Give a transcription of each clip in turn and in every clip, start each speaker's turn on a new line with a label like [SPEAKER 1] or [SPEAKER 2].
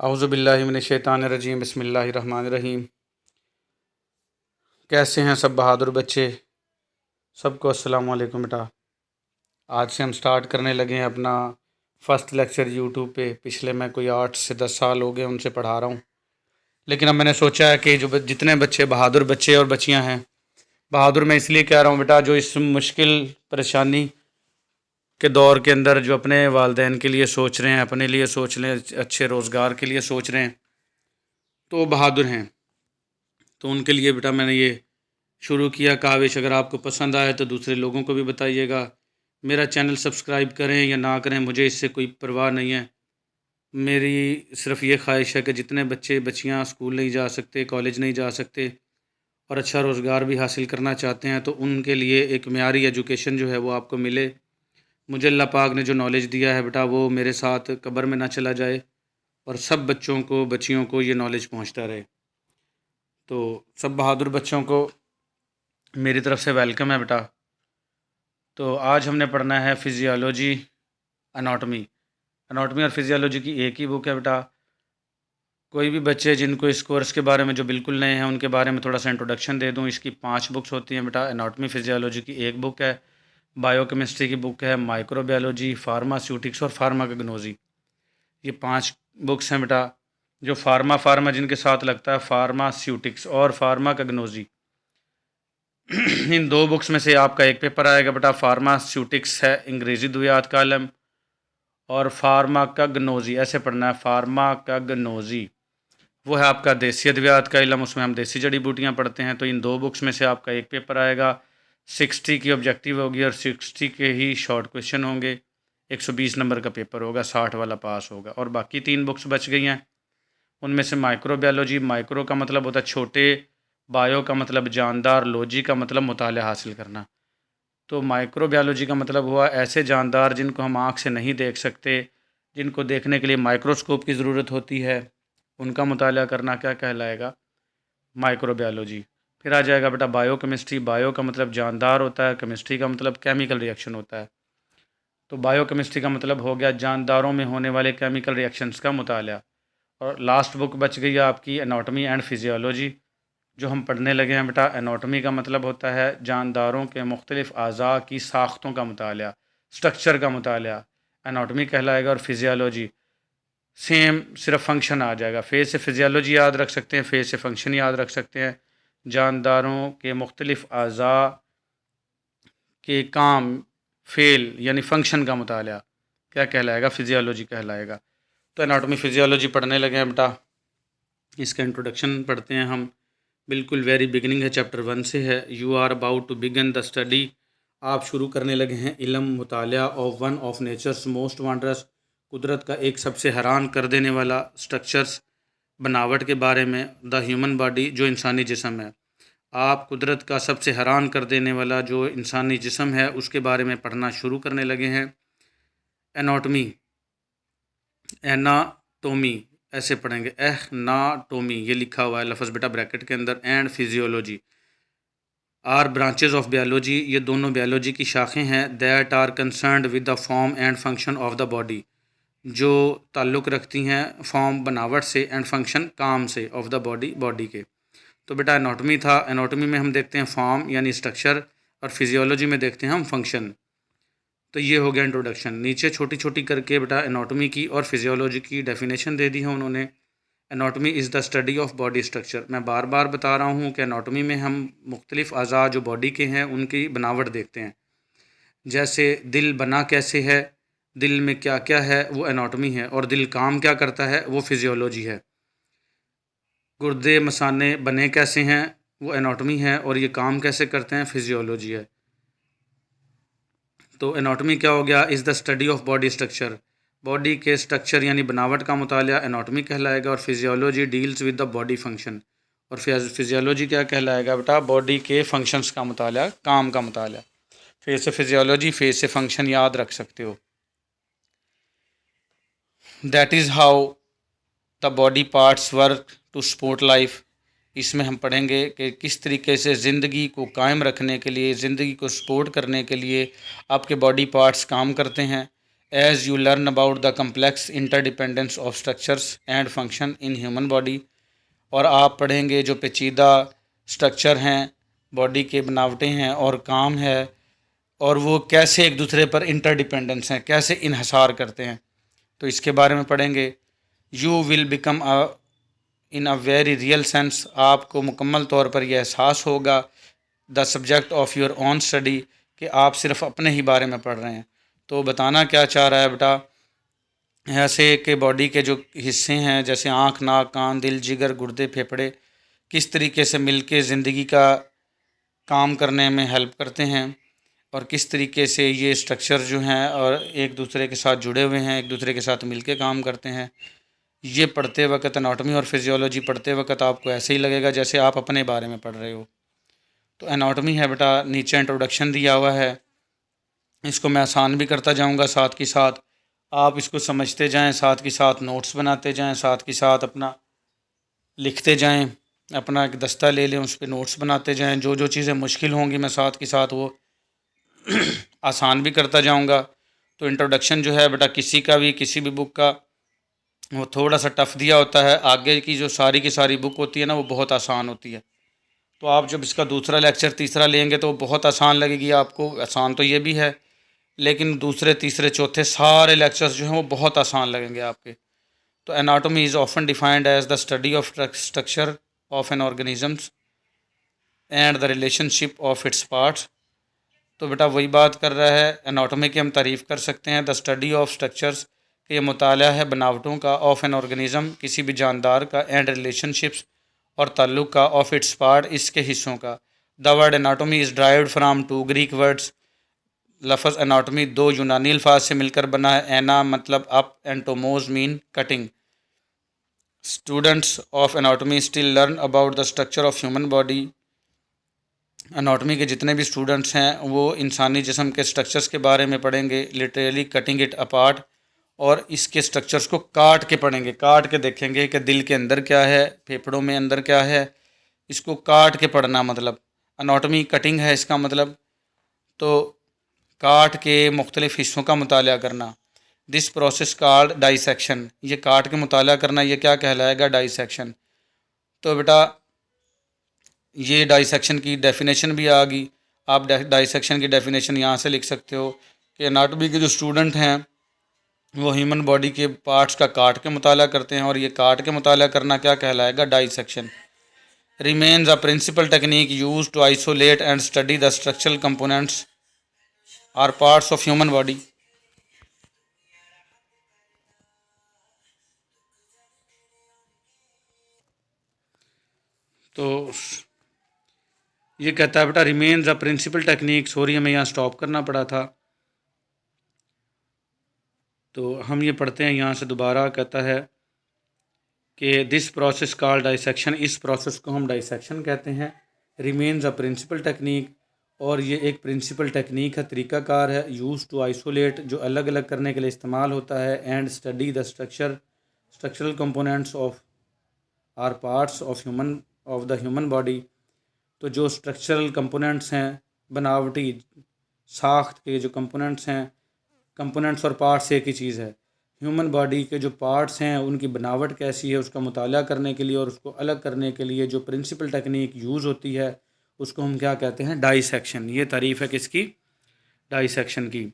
[SPEAKER 1] औज़ु बिल्लाहि मिनश शैतानिर रजीम बिस्मिल्लाहिर रहमानिर रहीम। कैसे हैं सब बहादुर बच्चे? सबको अस्सलाम वालेकुम बेटा। आज से हम स्टार्ट करने लगे हैं अपना फ़र्स्ट लेक्चर यूट्यूब पे। पिछले मैं कोई 8 से 10 साल हो गए उनसे पढ़ा रहा हूँ, लेकिन अब मैंने सोचा है कि जितने बच्चे बहादुर बच्चे और बच्चियाँ हैं, बहादुर मैं इसलिए कह रहा हूँ बेटा, जो इस मुश्किल परेशानी के दौर के अंदर जो अपने वालदैन के लिए सोच रहे हैं, अपने लिए सोच लें, अच्छे रोज़गार के लिए सोच रहे हैं, तो वो बहादुर हैं। तो उनके लिए बेटा मैंने ये शुरू किया काविश। अगर आपको पसंद आए तो दूसरे लोगों को भी बताइएगा। मेरा चैनल सब्सक्राइब करें या ना करें, मुझे इससे कोई परवाह नहीं है। मेरी सिर्फ ये ख्वाहिश है कि जितने बच्चे बच्चियां स्कूल नहीं जा सकते, कॉलेज नहीं जा सकते और अच्छा रोज़गार भी हासिल करना चाहते हैं, तो उनके लिए एक मियारी एजुकेशन जो है वो आपको मिले। मुझे अल्लाह पाक ने जो नॉलेज दिया है बेटा, वो मेरे साथ कब्र में ना चला जाए और सब बच्चों को, बच्चियों को ये नॉलेज पहुँचता रहे। तो सब बहादुर बच्चों को मेरी तरफ से वेलकम है बेटा। तो आज हमने पढ़ना है फिज़ियोलॉजी, एनाटॉमी। एनाटॉमी और फिज़ियोलॉजी की एक ही बुक है बेटा। कोई भी बच्चे जिनको इस कोर्स के बारे में जो बिल्कुल नए हैं, उनके बारे में थोड़ा सा इंट्रोडक्शन दे दूं। इसकी 5 बुक्स होती हैं बेटा। एनाटॉमी फिज़ियोलॉजी की एक बुक है, बायोकेमिस्ट्री की बुक है, माइक्रोबायोलॉजी, फार्मास्यूटिक्स और फार्माकोग्नोजी, ये 5 बुक्स हैं बेटा। जो फार्मा जिनके साथ लगता है, फार्मास्यूटिक्स और फार्माकोग्नोजी, इन 2 बुक्स में से आपका एक पेपर आएगा बेटा। फार्मास्यूटिक्स है अंग्रेज़ी द्वियात कालम, और फार्माकोग्नोजी ऐसे पढ़ना है, फार्माकोग्नोजी वो है आपका देसी अद्वियात का इल्म, उसमें हम देसी जड़ी बूटियाँ पढ़ते हैं। तो इन 2 बुक्स में से आपका एक पेपर आएगा। 60 की ऑब्जेक्टिव होगी और 60 के ही शॉर्ट क्वेश्चन होंगे। 120 नंबर का पेपर होगा, 60 वाला पास होगा। और बाकी 3 बुक्स बच गई हैं। उनमें से माइक्रोबायोलॉजी, माइक्रो का मतलब होता है छोटे, बायो का मतलब जानदार, लॉजी का मतलब मुताला हासिल करना। तो माइक्रोबायोलॉजी का मतलब हुआ ऐसे जानदार जिनको हम आँख से नहीं देख सकते, जिनको देखने के लिए माइक्रोस्कोप की ज़रूरत होती है, उनका मुताला करना क्या कहलाएगा? माइक्रोबायोलॉजी। फिर आ जाएगा बेटा बायोकेमिस्ट्री। बायो का मतलब जानदार होता है, केमिस्ट्री का मतलब केमिकल रिएक्शन होता है। तो बायोकेमिस्ट्री का मतलब हो गया जानदारों में होने वाले केमिकल रिएक्शंस का मुताला। और लास्ट बुक बच गई है आपकी एनाटॉमी एंड फिजियोलॉजी, जो हम पढ़ने लगे हैं बेटा। एनाटॉमी का मतलब होता है जानदारों के मुख्तलिफ़ अज़ा की साख्तों का मुताला, स्ट्रक्चर का मुताला, एनाटॉमी कहलाएगा। और फिजियोलॉजी सेम, सिर्फ फंक्शन आ जाएगा। फेज से फिजियोलॉजी याद रख सकते हैं, फेज से फंक्शन याद रख सकते हैं। जानदारों के मुख्तलिफ़ अज़ा के काम, फेल यानी फंक्शन का मुताला क्या कहलाएगा? फिजियोलॉजी कहलाएगा। तो एनाटॉमी फिजियोलॉजी पढ़ने लगे हैं बेटा। इसका इंट्रोडक्शन पढ़ते हैं हम। बिल्कुल वेरी बिगिनिंग है, चैप्टर 1 से है। You are about to begin the study. आप शुरू करने लगे हैं इल्म, मुताला of one of nature's most wondrous, कुदरत का एक सबसे हैरान कर देने वाला स्ट्रक्चर्स, बनावट के बारे में। द ह्यूमन बॉडी, जो इंसानी जिस्म है। आप कुदरत का सबसे हैरान कर देने वाला जो इंसानी जिस्म है उसके बारे में पढ़ना शुरू करने लगे हैं। एनाटॉमी, एनाटोमी ऐसे पढ़ेंगे, एनाटोमी ये लिखा हुआ है लफ्ज़ बेटा ब्रैकेट के अंदर। And physiology are branches of biology, ये दोनों बायोलॉजी की शाखें हैं। That are concerned with the form and function of the body, जो ताल्लुक़ रखती हैं फॉर्म बनावट से एंड फंक्शन काम से, ऑफ द बॉडी बॉडी के। तो बेटा एनाटॉमी था। एनाटॉमी में हम देखते हैं फॉर्म यानी स्ट्रक्चर, और फिजियोलॉजी में देखते हैं हम फंक्शन। तो ये हो गया इंट्रोडक्शन। नीचे छोटी छोटी करके बेटा एनाटॉमी की और फिजियोलॉजी की डेफिनेशन दे दी है उन्होंने। Anatomy is the study of body structure. मैं बार बार बता रहा हूँ कि एनाटॉमी में हम मुख्तलिफ़ अज़ा जो बॉडी के हैं उनकी बनावट देखते हैं। जैसे दिल बना कैसे है, दिल में क्या क्या है, वो एनाटॉमी है। और दिल काम क्या करता है, वो फिजियोलॉजी है। गुर्दे मसाने बने कैसे हैं, वो एनाटॉमी है। और ये काम कैसे करते हैं, फिजियोलॉजी है। तो एनाटॉमी क्या हो गया? Is the study of body structure. Body के स्ट्रक्चर यानी बनावट का मुताला एनाटॉमी कहलाएगा। और physiology deals with the body function. और फिजियोलॉजी क्या कहलाएगा बेटा? बॉडी के फंक्शंस का मुताला, काम का मुताला। फेस से फिजियोलॉजी, फेस से फंक्शन याद रख सकते हो। That is how the body parts work to support life. इसमें हम पढ़ेंगे कि किस तरीके से ज़िंदगी को कायम रखने के लिए, ज़िंदगी को सपोर्ट करने के लिए आपके बॉडी पार्ट्स काम करते हैं। As you learn about the complex interdependence of structures and function in human body. और आप पढ़ेंगे जो पेचीदा स्ट्रक्चर हैं, बॉडी के बनावटें हैं और काम है, और वो कैसे एक दूसरे पर इंटरडिपेंडेंस हैं, कैसे इन्हसार करते हैं, तो इसके बारे में पढ़ेंगे। You will become in a very real sense, आपको मुकम्मल तौर पर यह एहसास होगा, the subject of your own study, कि आप सिर्फ अपने ही बारे में पढ़ रहे हैं। तो बताना क्या चाह रहा है बेटा, ऐसे के बॉडी के जो हिस्से हैं जैसे आँख, नाक, कान, दिल, जिगर, गुर्दे, फेफड़े किस तरीके से मिलके ज़िंदगी का काम करने में हेल्प करते हैं, और किस तरीके से ये स्ट्रक्चर जो हैं और एक दूसरे के साथ जुड़े हुए हैं, एक दूसरे के साथ मिलके काम करते हैं। ये पढ़ते वक्त, एनाटॉमी और फिजियोलॉजी पढ़ते वक्त आपको ऐसे ही लगेगा जैसे आप अपने बारे में पढ़ रहे हो। तो एनाटॉमी है बेटा, नीचे इंट्रोडक्शन दिया हुआ है, इसको मैं आसान भी करता जाऊंगा, साथ के साथ आप इसको समझते जाएं, साथ के साथ नोट्स बनाते जाएं, साथ के साथ अपना लिखते जाएं, अपना एक दस्ता ले लें, उस पर नोट्स बनाते जाएं। जो जो चीज़ें मुश्किल होंगी मैं साथ के साथ वो आसान भी करता जाऊंगा। तो इंट्रोडक्शन जो है बेटा, किसी का भी, किसी भी बुक का वो थोड़ा सा टफ़ दिया होता है, आगे की जो सारी की सारी बुक होती है ना वो बहुत आसान होती है। तो आप जब इसका दूसरा लेक्चर, तीसरा लेंगे तो बहुत आसान लगेगी आपको। आसान तो ये भी है, लेकिन दूसरे, तीसरे, चौथे सारे लेक्चर्स जो हैं वो बहुत आसान लगेंगे आपके। तो anatomy is often defined as the study of structure of an organisms and the relationship of its parts. तो बेटा वही बात कर रहा है, एनाटॉमी की हम तारीफ़ कर सकते हैं, द स्टडी ऑफ स्ट्रक्चर्स, कि ये मुताला है बनावटों का, ऑफ एन ऑर्गेनिज़म, किसी भी जानदार का, एंड रिलेशनशिप्स, और ताल्लुक़ का, ऑफ इट्स पार्ट, इसके हिस्सों का। The word anatomy is derived from two Greek words, लफ्ज़ एनाटॉमी दो यूनानी अल्फाज से मिलकर बना है। एना मतलब up and tomos mean cutting. Students of anatomy still learn about the structure of human body. Anatomy के जितने भी स्टूडेंट्स हैं वो इंसानी जिस्म के स्ट्रक्चर्स के बारे में पढ़ेंगे, लिटरली कटिंग इट अपार्ट, और इसके स्ट्रक्चर्स को काट के पढ़ेंगे, काट के देखेंगे कि दिल के अंदर क्या है, फेफड़ों में अंदर क्या है, इसको काट के पढ़ना, मतलब एनाटॉमी कटिंग है इसका मतलब। तो काट के मुख्तलिफ़ हिस्सों का मुताला करना, दिस प्रोसेस कॉल्ड डाइसेक्शन, ये काट के मुताला करना ये क्या कहलाएगा, डाइसेक्शन। तो बेटा ये डाइसेक्शन की डेफिनेशन भी आ गई। आप डाइसेक्शन की डेफिनेशन यहाँ से लिख सकते हो कि एनाटॉमी के जो स्टूडेंट हैं वो ह्यूमन बॉडी के पार्ट्स का काट के मुताला करते हैं, और ये काट के मुताला करना क्या कहलाएगा, dissection. Remains a principal technique use to isolate and study the structural components or parts of human body. तो ये कहता है बेटा, remains a principal technique, sorry हमें यहाँ स्टॉप करना पड़ा था, तो हम ये पढ़ते हैं यहाँ से दोबारा। कहता है कि दिस प्रोसेस कॉल्ड डाइसेक्शन, इस प्रोसेस को हम डाइसेक्शन कहते हैं। रिमेन्स अ प्रिंसिपल टेक्निक, और ये एक प्रिंसिपल टेक्निक है, तरीक़ाकार है। यूज़ टू आइसोलेट, जो अलग अलग करने के लिए इस्तेमाल होता है। And study the structural components of or parts of the human body. तो जो स्ट्रक्चरल कंपोनेंट्स हैं, बनावटी साख्त के जो कंपोनेंट्स हैं, कंपोनेंट्स और पार्ट्स एक ही चीज़ है। ह्यूमन बॉडी के जो पार्ट्स हैं उनकी बनावट कैसी है उसका मुताला करने के लिए और उसको अलग करने के लिए जो प्रिंसिपल टेक्निक यूज़ होती है उसको हम क्या कहते हैं, डाइसेक्शन। ये तारीफ़ है किसकी, डाइसेक्शन की।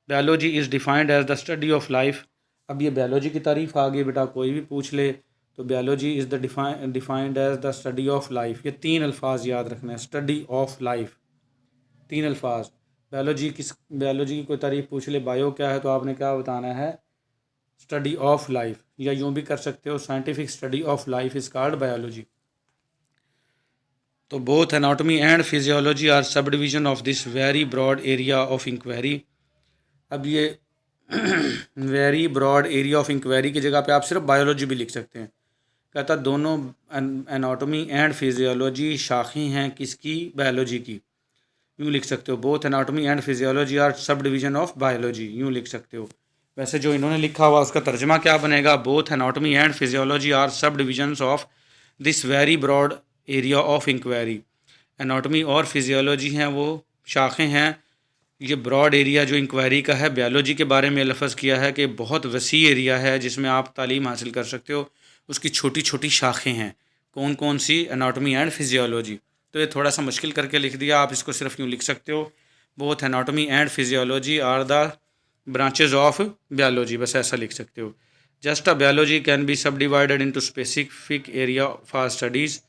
[SPEAKER 1] Biology is defined as the study of life. अब ये बायोलॉजी की तारीफ़ आ गई बेटा, कोई भी पूछ ले तो biology is the defined as the study of life. ये तीन अल्फाज याद रखना है, स्टडी ऑफ लाइफ, तीन अल्फाज। बायोलॉजी की कोई तारीफ़ पूछ ले, बायो क्या है, तो आपने क्या बताना है, स्टडी ऑफ लाइफ, या यूँ भी कर सकते हो, scientific study of life is called biology. तो both anatomy and physiology are sub division of this very broad area of inquiry. अब ये very broad area of inquiry की जगह पे आप सिर्फ बायोलॉजी भी लिख सकते हैं। कहता दोनों एनाटॉमी एंड फिजियोलॉजी शाखें हैं किसकी, बायोलॉजी की, यूँ लिख सकते हो। Both anatomy and physiology are sub division of biology, यूँ लिख सकते हो। वैसे जो इन्होंने लिखा हुआ उसका तर्जमा क्या बनेगा, both anatomy and physiology are subdivisions of this very broad area of inquiry. Anatomy और फिजियोलॉजी हैं वो शाखें हैं ये ब्रॉड एरिया जो इंक्वायरी का है बायोलॉजी के बारे में लफ्ज़ किया है कि बहुत वसी एरिया है जिसमें आप तालीम हासिल कर सकते हो। उसकी छोटी छोटी शाखें हैं, कौन कौन सी, एनाटॉमी एंड फिजियोलॉजी। तो ये थोड़ा सा मुश्किल करके लिख दिया, आप इसको सिर्फ यूँ लिख सकते हो, both anatomy and physiology are the branches of biology, बस ऐसा लिख सकते हो। Just a biology can be subdivided into specific area for studies.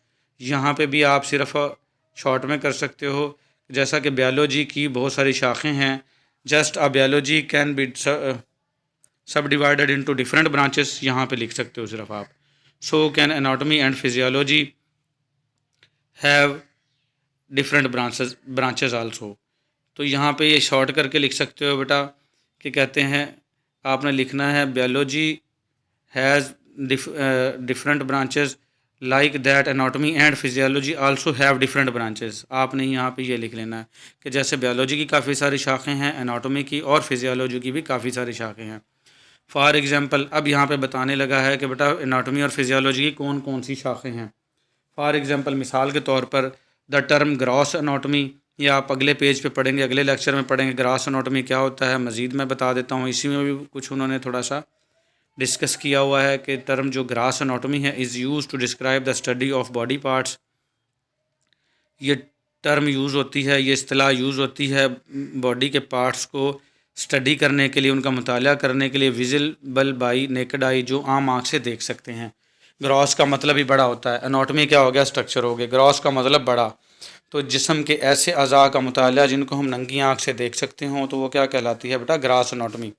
[SPEAKER 1] यहाँ पे भी आप सिर्फ शॉर्ट में कर सकते हो, जैसा कि बायोलॉजी की बहुत सारी शाखें हैं। Just a biology can be सब डिवाइडेड इनटू डिफरेंट ब्रांचेस, यहाँ पे लिख सकते हो सिर्फ आप। So can anatomy and physiology have different branches also. तो यहाँ पे ये शॉर्ट करके लिख सकते हो बेटा कि कहते हैं आपने लिखना है biology has different branches like that anatomy and physiology also have different branches. आपने यहाँ पे ये लिख लेना है कि जैसे बायोलॉजी की काफ़ी सारी शाखें हैं, एनाटॉमी की और फिजियोलॉजी की भी काफ़ी सारी शाखें हैं। फॉर एग्जांपल अब यहाँ पे बताने लगा है कि बेटा एनाटॉमी और फिजियोलॉजी की कौन कौन सी शाखें हैं। फॉर एग्जांपल मिसाल के तौर पर द टर्म ग्रॉस एनाटॉमी, ये आप अगले पेज पे पढ़ेंगे, अगले लेक्चर में पढ़ेंगे ग्रॉस एनाटॉमी क्या होता है। मज़ीद मैं बता देता हूँ, इसी में भी कुछ उन्होंने थोड़ा सा डिस्कस किया हुआ है कि टर्म जो ग्रॉस एनाटॉमी है is use to describe the study of body parts. ये टर्म यूज़ होती है, ये इस्तिलाह यूज़ होती है बॉडी के पार्ट्स को स्टडी करने के लिए, उनका मुताला करने के लिए, विजिबल बाई नेकेड आई, जो आम आँख से देख सकते हैं। ग्रॉस का मतलब ही बड़ा होता है, एनाटॉमी क्या हो गया, स्ट्रक्चर हो गया, ग्रॉस का मतलब बड़ा। तो जिस्म के ऐसे अज़ा का मुताला जिनको हम नंगी आँख से देख सकते हों तो वो क्या कहलाती है बेटा, gross anatomy.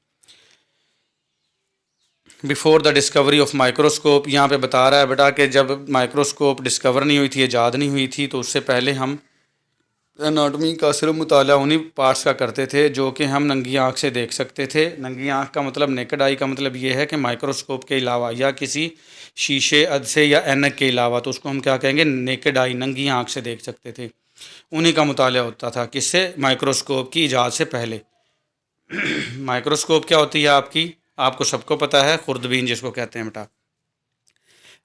[SPEAKER 1] Before the discovery of microscope, यहाँ पे बता रहा है बेटा कि जब माइक्रोस्कोप डिस्कवर नहीं हुई थी, ईजाद नहीं हुई थी, तो उससे पहले हम एनाटॉमी का सिर्फ मुताला उन्हीं पार्ट्स का करते थे जो कि हम नंगी आँख से देख सकते थे। नंगी आँख का मतलब, नेकेड आई का मतलब ये है कि माइक्रोस्कोप के अलावा या किसी शीशे, अदसे या ऐनक के अलावा, तो उसको हम क्या कहेंगे, नेकेड आई, नंगी आँख से देख सकते थे। उन्हीं का मुताला होता था, किससे, माइक्रोस्कोप की ईजाद से पहले। माइक्रोस्कोप क्या होती है आपको सबको पता है, खुर्दबीन जिसको कहते हैं बेटा।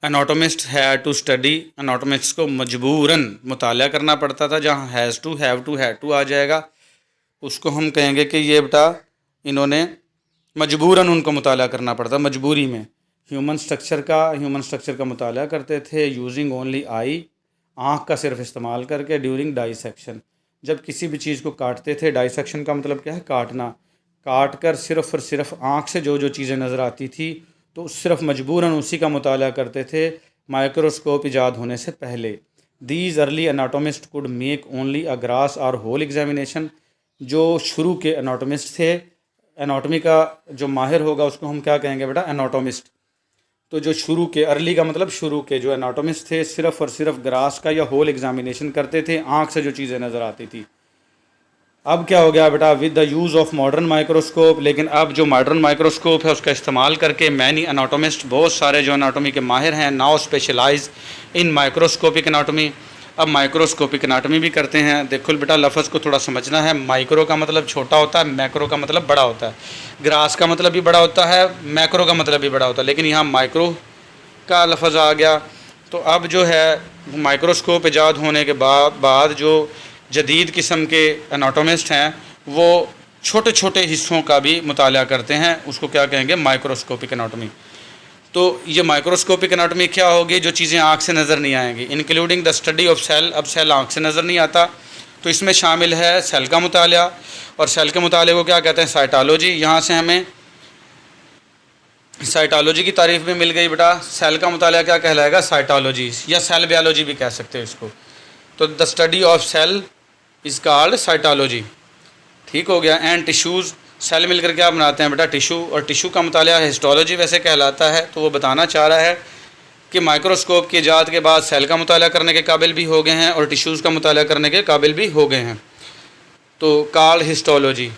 [SPEAKER 1] Anatomist had to study, anatomist को मजबूरन मुताला करना पड़ता था। जहाँ has to, have to, had to आ जाएगा उसको हम कहेंगे कि ये बेटा इन्होंने मजबूरन उनको मुताला करना पड़ता, मजबूरी में। ह्यूमन स्ट्रक्चर का मुताला करते थे यूजिंग ओनली आई, आँख का सिर्फ इस्तेमाल करके। ड्यूरिंग डाइसेक्शन, जब किसी भी चीज़ को काटते थे, डाइसेक्शन का मतलब क्या है, काटना, काट कर सिर्फ और सिर्फ आँख से जो जो चीज़ें नज़र आती थी तो सिर्फ मजबूरन उसी का मुताला करते थे माइक्रोस्कोप ईजाद होने से पहले। These early anatomist could make only a grass और होल एग्जामिनेशन, जो शुरू के एनाटोमिस्ट थे, एनाटॉमी का जो माहिर होगा उसको हम क्या कहेंगे बेटा, एनाटोमिस्ट। तो जो शुरू के, अर्ली का मतलब शुरू के, जो एनाटोमिस्ट थे सिर्फ और सिर्फ ग्रास का या होल एग्जामिनेशन करते थे, आँख से जो चीज़ें नज़र आती थी। अब क्या हो गया बेटा, with the use of modern microscope, लेकिन अब जो मॉडर्न माइक्रोस्कोप है उसका इस्तेमाल करके मैनी एनाटोमिस्ट, बहुत सारे जो एनाटॉमी के माहिर हैं, नाउ स्पेशलाइज इन माइक्रोस्कोपिक एनाटॉमी, अब माइक्रोस्कोपिक एनाटॉमी भी करते हैं। देखो बेटा लफ्ज़ को थोड़ा समझना है, माइक्रो का मतलब छोटा होता है, मैक्रो का मतलब बड़ा होता है। ग्रास का मतलब भी बड़ा होता है, मैक्रो का मतलब भी बड़ा होता है, लेकिन यहाँ माइक्रो का लफ्ज़ आ गया। तो अब जो है माइक्रोस्कोप ईजाद होने के बाद जो जदीद किस्म के एनाटोमिस्ट हैं वो छोटे छोटे हिस्सों का भी मुताला करते हैं, उसको क्या कहेंगे, माइक्रोस्कोपिक एनाटॉमी। तो ये माइक्रोस्कोपिक एनाटॉमी क्या होगी, जो चीज़ें आँख से नज़र नहीं आएंगी, including the study of cell. अब सेल आँख से नज़र नहीं आता तो इसमें शामिल है सेल का मुताला, और सेल के मुताले को क्या कहते हैं, साइटोलॉजी। यहाँ से हमें साइटोलॉजी की तारीफ भी मिल गई बेटा। सेल का मुताला क्या कहलाएगा, साइटोलॉजी, या सेल बायोलॉजी भी कह सकते हो इसको। तो the study of cell is called cytology, ठीक हो गया। एंड टिश्यूज़, सेल मिलकर क्या बनाते हैं बेटा, टिश्यू, और टिश्यू का मुताला हिस्टोलॉजी वैसे कहलाता है। तो वो बताना चाह रहा है कि माइक्रोस्कोप की ईजाद के बाद सेल का मुताला करने के काबिल भी हो गए हैं और टिश्यूज़ का मुताला करने के काबिल भी हो गए हैं, तो कॉल्ड हिस्टोलॉजी।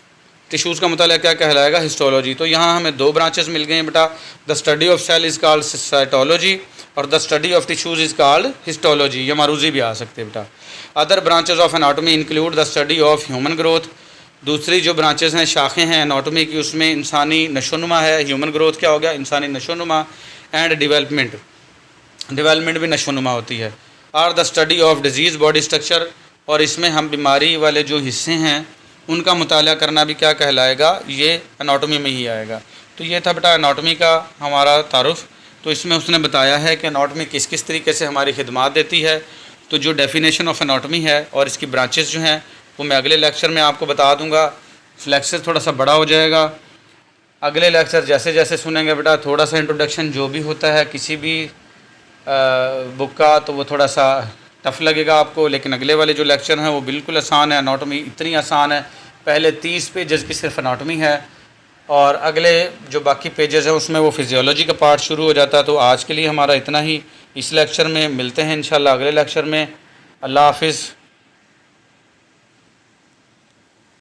[SPEAKER 1] टिश्यूज़ का मुताला क्या कहलाएगा, हिस्टोलॉजी। तो यहाँ हमें दो ब्रांचेस मिल गए हैं बेटा, the study of cell is called cytology और the study of tissues is called histology. या मारूजी भी आ सकते हैं बेटा। Other branches of anatomy include the study of human growth. दूसरी जो ब्रांचेस हैं, शाखें हैं एनाटॉमी की, उसमें इंसानी नशोनुमा है। ह्यूमन ग्रोथ क्या हो गया, इंसानी नशोनुमा। एंड डेवलपमेंट, डेवलपमेंट भी नशोनुमा होती है। Or the study of disease body structure, और इसमें हम बीमारी वाले जो हिस्से हैं उनका मुताला करना भी क्या कहलाएगा, ये एनाटॉमी में ही आएगा। तो ये था बेटा एनाटॉमी का हमारा तारुफ। तो इसमें उसने बताया है कि एनाटॉमी किस किस तरीके से हमारी खिदमत देती है। तो जो डेफिनेशन ऑफ एनाटॉमी है और इसकी ब्रांचेस जो हैं वो मैं अगले लेक्चर में आपको बता दूंगा। लेक्चर थोड़ा सा बड़ा हो जाएगा। अगले लेक्चर जैसे जैसे सुनेंगे बेटा थोड़ा सा इंट्रोडक्शन जो भी होता है किसी भी बुक का, तो वो थोड़ा सा टफ़ लगेगा आपको, लेकिन अगले वाले जो लेक्चर हैं वो बिल्कुल आसान है। एनाटॉमी इतनी आसान है, पहले 30 पेजेस की सिर्फ एनाटॉमी है और अगले जो बाकी पेजेस हैं उसमें वो फिजियोलॉजी का पार्ट शुरू हो जाता है। तो आज के लिए हमारा इतना ही। इस लेक्चर में मिलते हैं इंशाल्लाह अगले लेक्चर में। अल्लाह हाफिज़।